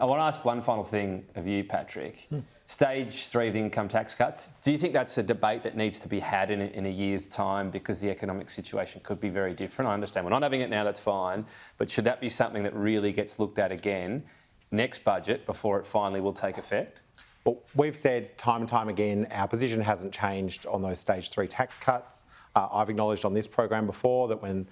I want to ask one final thing of you, Patrick. Stage 3 of the income tax cuts. Do you think that's a debate that needs to be had in a year's time because the economic situation could be very different? I understand we're not having it now, that's fine. But should that be something that really gets looked at again next budget before it finally will take effect? Well, we've said time and time again, our position hasn't changed on those stage 3 tax cuts. I've acknowledged on this program before that when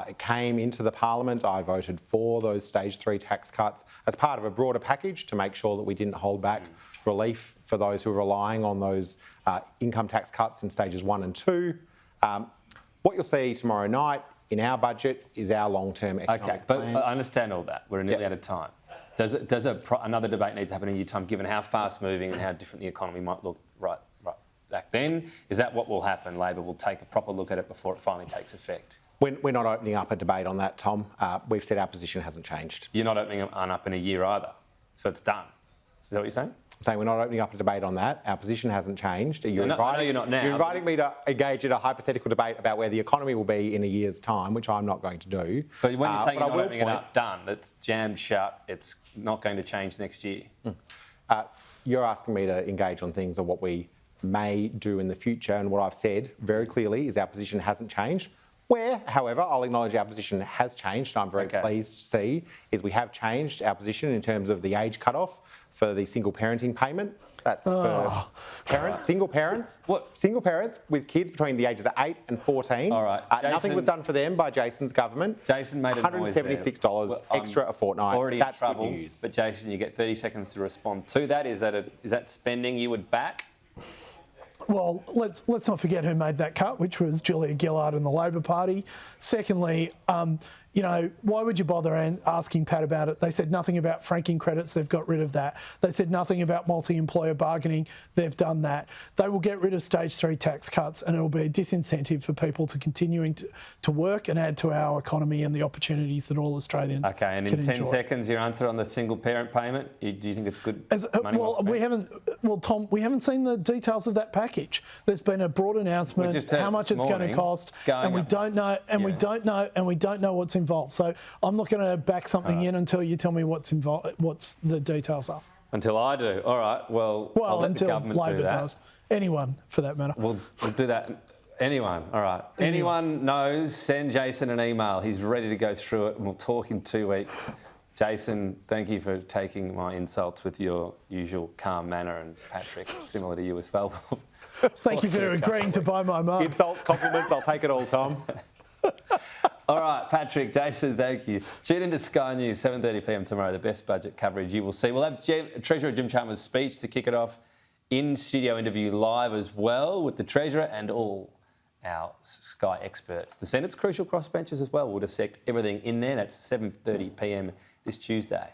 it came into the parliament, I voted for those stage 3 tax cuts as part of a broader package to make sure that we didn't hold back relief for those who are relying on those income tax cuts in stages 1 and 2. What you'll see tomorrow night in our budget is our long-term economic plan. But I understand all that. We're nearly out of time. Does another debate need to happen in your time, given how fast-moving and how different the economy might look right back then? Is that what will happen? Labor will take a proper look at it before it finally takes effect? We're not opening up a debate on that, Tom. We've said our position hasn't changed. You're not opening one up in a year either, so it's done. Is that what you're saying? I'm saying we're not opening up a debate on that. Our position hasn't changed. I know you're not now. You're inviting me to engage in a hypothetical debate about where the economy will be in a year's time, which I'm not going to do. But when you're saying you're not opening it up, done, it's jammed shut, it's not going to change next year. You're asking me to engage on things of what we may do in the future, and what I've said very clearly is our position hasn't changed. Where, however, I'll acknowledge our position has changed, and I'm very pleased to see, is we have changed our position in terms of the age cutoff for the single parenting payment. That's for parents, single parents. What? Single parents with kids between the ages of 8 and 14. All right. Nothing was done for them by Jason's government. Jason made a noise there. $176 extra a fortnight. Already That's in trouble, good news. but Jason, you get 30 seconds to respond to that. Is that spending you would back? Well, let's not forget who made that cut, which was Julia Gillard and the Labor Party. Secondly, why would you bother asking Pat about it? They said nothing about franking credits. They've got rid of that. They said nothing about multi-employer bargaining. They've done that. They will get rid of stage 3 tax cuts, and it will be a disincentive for people to continuing to work and add to our economy and the opportunities that all Australians can enjoy. Okay, and in 10 seconds, your answer on the single parent payment. Do you think it's good money? Tom, we haven't seen the details of that package. There's been a broad announcement how much it's going to cost, and we don't know, and we don't know what's involved. So I'm not going to back something in until you tell me what's involved, what's the details are. Until I do. All right. Well, I'll let the government Labor do that. does. Anyone, for that matter. We'll do that. Anyone. All right. Anyone knows, send Jason an email. He's ready to go through it, and we'll talk in 2 weeks. Jason, thank you for taking my insults with your usual calm manner, and Patrick, similar to you as well. Thank you for agreeing to buy my mug. Insults, compliments, I'll take it all, Tom. All right, Patrick, Jason, thank you. Tune into Sky News, 7:30 p.m. tomorrow, the best budget coverage you will see. We'll have Treasurer Jim Chalmers' speech to kick it off, in-studio interview live as well with the Treasurer and all our Sky experts. The Senate's crucial crossbenchers as well. We'll dissect everything in there. That's 7:30 p.m. this Tuesday.